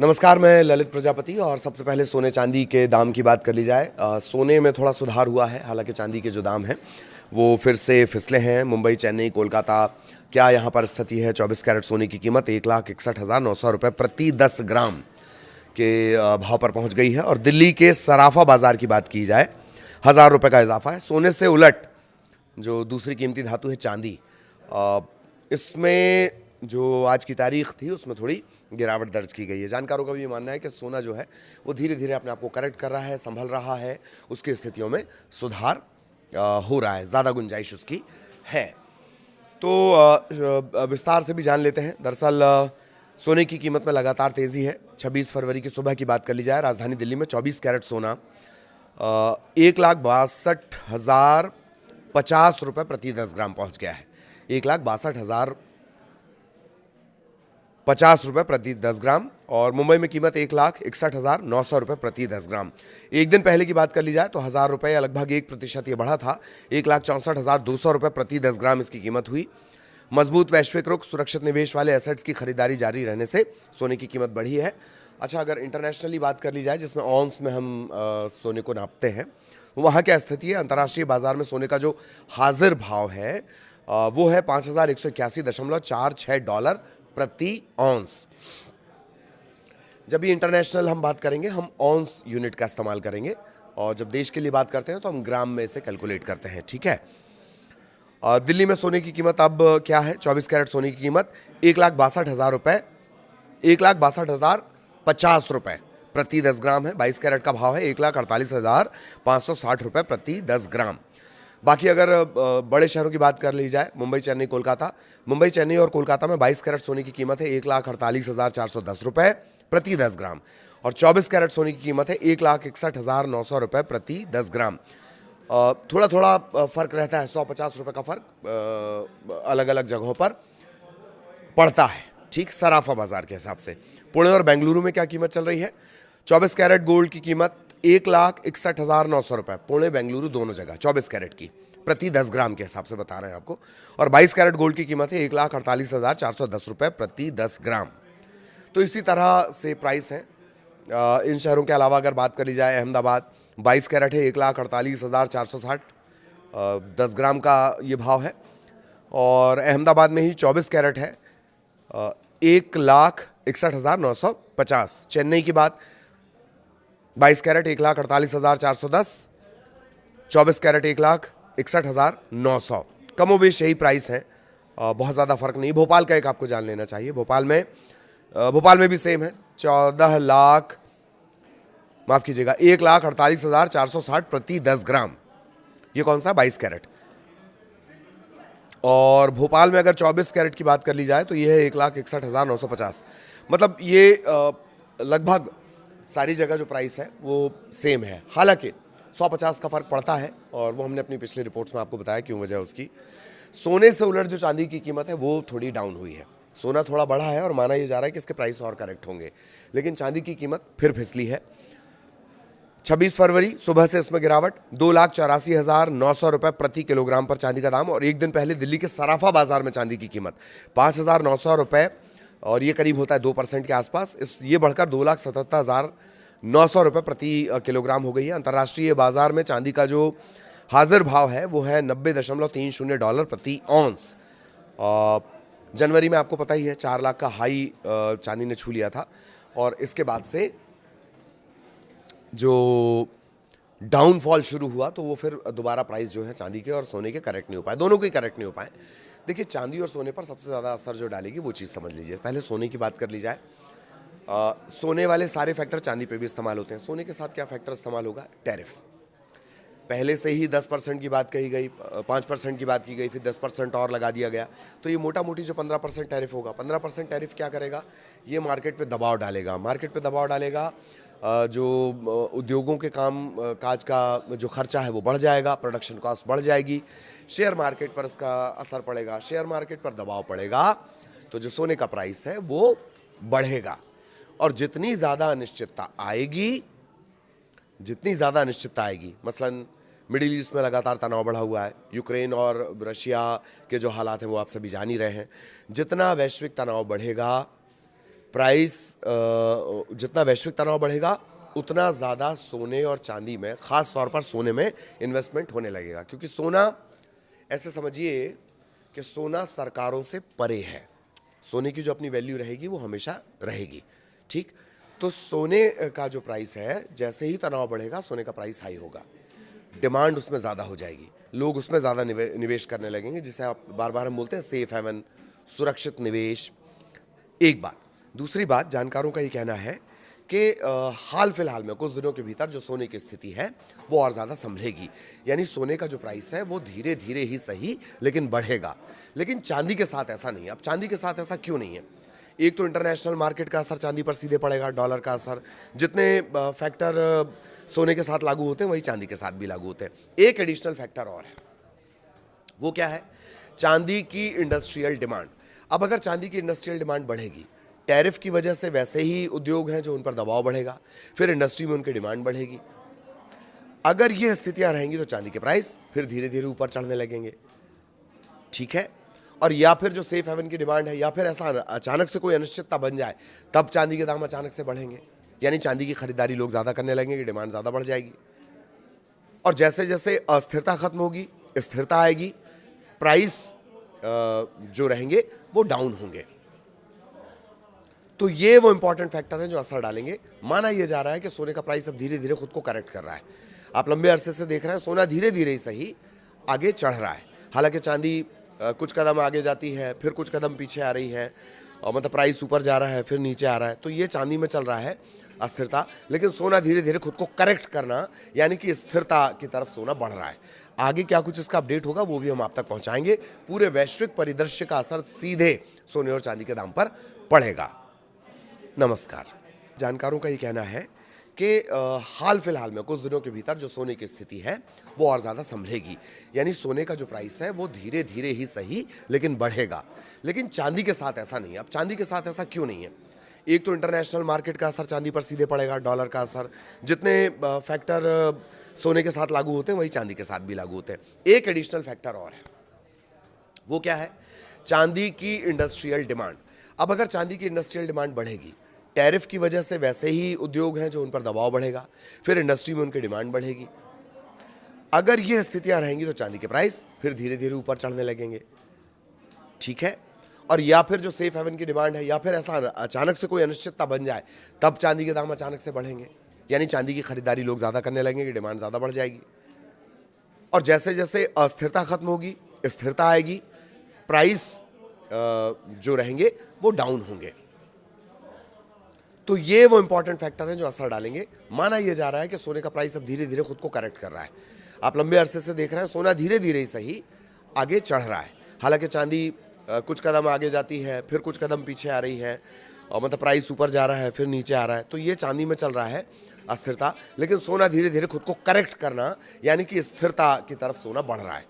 नमस्कार, मैं ललित प्रजापति। और सबसे पहले सोने चांदी के दाम की बात कर ली जाए। सोने में थोड़ा सुधार हुआ है, हालांकि चांदी के जो दाम हैं वो फिर से फिसले हैं। मुंबई, चेन्नई, कोलकाता, क्या यहाँ पर स्थिति है? 24 कैरेट सोने की कीमत 1,61,900 रुपये प्रति 10 ग्राम के भाव पर पहुँच गई है। और दिल्ली के सराफा बाजार की बात की जाए, 1,000 रुपये का इजाफा है। सोने से उलट जो दूसरी कीमती धातु है चांदी, इसमें जो आज की तारीख थी उसमें थोड़ी गिरावट दर्ज की गई है। जानकारों का भी मानना है कि सोना जो है वो धीरे धीरे अपने आप को करेक्ट कर रहा है, संभल रहा है, उसकी स्थितियों में सुधार हो रहा है, ज़्यादा गुंजाइश उसकी है। तो विस्तार से भी जान लेते हैं। दरअसल सोने की कीमत में लगातार तेज़ी है। 26 फरवरी की सुबह की बात कर ली जाए, राजधानी दिल्ली में 24 कैरेट सोना 1,62,050 रुपये प्रति 10 ग्राम पहुंच गया है। 1,62,050 रुपये प्रति 10 ग्राम। और मुंबई में कीमत 1,61,900 रुपये प्रति 10 ग्राम। एक दिन पहले की बात कर ली जाए तो 1,000 रुपये या लगभग 1% ये बढ़ा था। 1,64,200 रुपये प्रति 10 ग्राम इसकी कीमत हुई। मजबूत वैश्विक रुख, सुरक्षित निवेश वाले एसेट्स की खरीदारी जारी रहने से सोने की कीमत बढ़ी है। अच्छा, अगर इंटरनेशनली बात कर ली जाए, जिसमें ऑन्स में हम सोने को नापते हैं, वहाँ क्या स्थिति है? अंतर्राष्ट्रीय बाजार में सोने का जो हाजिर भाव है वो है $5,181.46 प्रति ऑन्स। जब ये इंटरनेशनल हम बात करेंगे, हम ऑन्स यूनिट का इस्तेमाल करेंगे, और जब देश के लिए बात करते हैं तो हम ग्राम में इसे कैलकुलेट करते हैं। ठीक है। दिल्ली में सोने की कीमत अब क्या है? 24 कैरेट सोने की कीमत 1,62,000 रुपये, 1,62,050 रुपये प्रति 10 ग्राम है। 22 कैरेट का भाव है 1,48,560 रुपये प्रति 10 ग्राम। बाकी अगर बड़े शहरों की बात कर ली जाए, मुंबई, चेन्नई, कोलकाता, मुंबई, चेन्नई और कोलकाता में 22 कैरेट सोने की कीमत है 1,48,410 रुपये प्रति 10 ग्राम। और 24 कैरेट सोने की कीमत है 1,61,900 रुपये प्रति 10 ग्राम। थोड़ा थोड़ा फ़र्क रहता है, 150 रुपये का फ़र्क अलग अलग जगहों पर पड़ता है। ठीक, सराफा बाजार के हिसाब से। पुणे और बेंगलुरु में क्या कीमत चल रही है? 24 कैरेट गोल्ड की कीमत 1,61,900 रुपये, पुणे बेंगलुरु दोनों जगह 24 कैरेट की प्रति 10 ग्राम के हिसाब से बता रहे हैं आपको। और 22 कैरेट गोल्ड की कीमत है 1,48,410 रुपये प्रति 10 ग्राम। तो इसी तरह से प्राइस हैं। इन शहरों के अलावा अगर बात कर ली जाए, अहमदाबाद 22 कैरेट है 1,48,460, 10 ग्राम का ये भाव है। और अहमदाबाद में ही 24 कैरेट है 1,61,950। चेन्नई की बात, 22 कैरेट 1,48,410, 24 कैरेट 1,61,900। कमोबेश यही प्राइस है, बहुत ज़्यादा फर्क नहीं। भोपाल का एक आपको जान लेना चाहिए। भोपाल में भी सेम है, 1,48,460 प्रति 10 ग्राम। ये कौन सा? 22 कैरेट। और भोपाल में अगर 24 कैरेट की बात कर ली जाए तो ये है 1,61,950। मतलब ये लगभग सारी जगह जो प्राइस है वो सेम है। हालांकि 150 का फ़र्क पड़ता है, और वो हमने अपनी पिछली रिपोर्ट्स में आपको बताया क्यों वजह उसकी। सोने से उलट जो चांदी की कीमत है वो थोड़ी डाउन हुई है। सोना थोड़ा बढ़ा है और माना ये जा रहा है कि इसके प्राइस और करेक्ट होंगे, लेकिन चांदी की कीमत फिर फिसली है। 26 फरवरी सुबह से इसमें गिरावट, 2,84,900 रुपये प्रति किलोग्राम पर चांदी का दाम। और एक दिन पहले दिल्ली के सराफा बाजार में चांदी की कीमत 5,900 रुपये, और ये करीब होता है 2% के आसपास। ये बढ़कर 2,77,900 रुपये प्रति किलोग्राम हो गई है। अंतर्राष्ट्रीय बाजार में चांदी का जो हाजिर भाव है वो है $90.30 प्रति ऑन्स। जनवरी में आपको पता ही है 4 लाख का हाई चांदी ने छू लिया था, और इसके बाद से जो डाउनफॉल शुरू हुआ तो वो फिर दोबारा प्राइस जो है चांदी के और सोने के करेक्ट नहीं हो पाए, दोनों के करेक्ट नहीं हो पाए। देखिए, चांदी और सोने पर सबसे ज़्यादा असर जो डालेगी वो चीज़ समझ लीजिए। पहले सोने की बात कर ली जाए। सोने वाले सारे फैक्टर चांदी पे भी इस्तेमाल होते हैं। सोने के साथ क्या फैक्टर इस्तेमाल होगा? टैरिफ। पहले से ही 10% की बात कही गई, 5% की बात की गई, फिर 10% और लगा दिया गया। तो ये मोटा मोटी जो 15% टैरिफ होगा, 15% टैरिफ क्या करेगा? ये मार्केट पे दबाव डालेगा। मार्केट पे दबाव डालेगा, जो उद्योगों के काम काज का जो खर्चा है वो बढ़ जाएगा, प्रोडक्शन कॉस्ट बढ़ जाएगी, शेयर मार्केट पर इसका असर पड़ेगा, शेयर मार्केट पर दबाव पड़ेगा, तो जो सोने का प्राइस है वो बढ़ेगा। और जितनी ज़्यादा अनिश्चितता आएगी, मसलन मिडिल ईस्ट में लगातार तनाव बढ़ा हुआ है, यूक्रेन और रशिया के जो हालात हैं वो आप सभी जान ही रहे हैं। जितना वैश्विक तनाव बढ़ेगा, प्राइस जितना वैश्विक तनाव बढ़ेगा उतना ज़्यादा सोने और चांदी में, ख़ास तौर पर सोने में इन्वेस्टमेंट होने लगेगा, क्योंकि सोना, ऐसे समझिए कि सोना सरकारों से परे है। सोने की जो अपनी वैल्यू रहेगी वो हमेशा रहेगी, ठीक। तो सोने का जो प्राइस है, जैसे ही तनाव बढ़ेगा सोने का प्राइस हाई होगा, डिमांड उसमें ज़्यादा हो जाएगी, लोग उसमें ज़्यादा निवेश करने लगेंगे, जिसे आप बार बार हम बोलते हैं सेफ हेवन, सुरक्षित निवेश। एक बात। दूसरी बात, जानकारों का ये कहना है कि हाल फिलहाल में कुछ दिनों के भीतर जो सोने की स्थिति है वो और ज़्यादा संभलेगी, यानी सोने का जो प्राइस है वो धीरे धीरे ही सही लेकिन बढ़ेगा। लेकिन चांदी के साथ ऐसा नहीं है। अब चांदी के साथ ऐसा क्यों नहीं है? एक तो इंटरनेशनल मार्केट का असर चांदी पर सीधे पड़ेगा, डॉलर का असर, जितने फैक्टर सोने के साथ लागू होते हैं वही चांदी के साथ भी लागू होते हैं। एक एडिशनल फैक्टर और है, वो क्या है? चांदी की इंडस्ट्रियल डिमांड। अब अगर चांदी की इंडस्ट्रियल डिमांड बढ़ेगी, टैरिफ की वजह से वैसे ही उद्योग हैं जो उन पर दबाव बढ़ेगा, फिर इंडस्ट्री में उनकी डिमांड बढ़ेगी। अगर ये स्थितियां रहेंगी तो चांदी के प्राइस फिर धीरे धीरे ऊपर चढ़ने लगेंगे, ठीक है। और या फिर जो सेफ हेवन की डिमांड है, या फिर ऐसा अचानक से कोई अनिश्चितता बन जाए, तब चांदी के दाम अचानक से बढ़ेंगे, यानी चांदी की खरीदारी लोग ज़्यादा करने लगेंगे, डिमांड ज़्यादा बढ़ जाएगी। और जैसे जैसे अस्थिरता खत्म होगी, स्थिरता आएगी, प्राइस जो रहेंगे वो डाउन होंगे। तो ये वो इंपॉर्टेंट फैक्टर हैं जो असर डालेंगे। माना यह जा रहा है कि सोने का प्राइस अब धीरे धीरे खुद को करेक्ट कर रहा है। आप लंबे अरसे से देख रहे हैं सोना धीरे धीरे ही सही आगे चढ़ रहा है। हालांकि चांदी कुछ कदम आगे जाती है, फिर कुछ कदम पीछे आ रही है, और मतलब प्राइस ऊपर जा रहा है फिर नीचे आ रहा है। तो ये चांदी में चल रहा है अस्थिरता, लेकिन सोना धीरे धीरे खुद को करेक्ट करना, यानी कि स्थिरता की तरफ सोना बढ़ रहा है। आगे क्या कुछ इसका अपडेट होगा वो भी हम आप तक पहुंचाएंगे। पूरे वैश्विक परिदृश्य का असर सीधे सोने और चांदी के दाम पर पड़ेगा। नमस्कार। जानकारों का ये कहना है कि हाल फिलहाल में कुछ दिनों के भीतर जो सोने की स्थिति है वो और ज़्यादा संभलेगी, यानी सोने का जो प्राइस है वो धीरे धीरे ही सही लेकिन बढ़ेगा। लेकिन चांदी के साथ ऐसा नहीं है। अब चांदी के साथ ऐसा क्यों नहीं है? एक तो इंटरनेशनल मार्केट का असर चांदी पर सीधे पड़ेगा, डॉलर का असर, जितने फैक्टर सोने के साथ लागू होते हैं वही चांदी के साथ भी लागू होते हैं। एक एडिशनल फैक्टर और है, वो क्या है? चांदी की इंडस्ट्रियल डिमांड। अब अगर चांदी की इंडस्ट्रियल डिमांड बढ़ेगी, टैरिफ की वजह से वैसे ही उद्योग हैं जो उन पर दबाव बढ़ेगा, फिर इंडस्ट्री में उनकी डिमांड बढ़ेगी। अगर ये स्थितियां रहेंगी तो चांदी के प्राइस फिर धीरे धीरे ऊपर चढ़ने लगेंगे, ठीक है। और या फिर जो सेफ हेवन की डिमांड है, या फिर ऐसा अचानक से कोई अनिश्चितता बन जाए, तब चांदी के दाम अचानक से बढ़ेंगे, यानी चांदी की खरीदारी लोग ज़्यादा करने लगेंगे, डिमांड ज़्यादा बढ़ जाएगी। और जैसे जैसे अस्थिरता खत्म होगी, स्थिरता आएगी, प्राइस जो रहेंगे वो डाउन होंगे। तो ये वो इंपॉर्टेंट फैक्टर हैं जो असर डालेंगे। माना यह जा रहा है कि सोने का प्राइस अब धीरे धीरे खुद को करेक्ट कर रहा है। आप लंबे अरसे से देख रहे हैं सोना धीरे धीरे ही सही आगे चढ़ रहा है। हालांकि चांदी कुछ कदम आगे जाती है, फिर कुछ कदम पीछे आ रही है, और मतलब प्राइस ऊपर जा रहा है फिर नीचे आ रहा है। तो ये चांदी में चल रहा है अस्थिरता, लेकिन सोना धीरे धीरे खुद को करेक्ट करना, यानी कि स्थिरता की तरफ सोना बढ़ रहा है।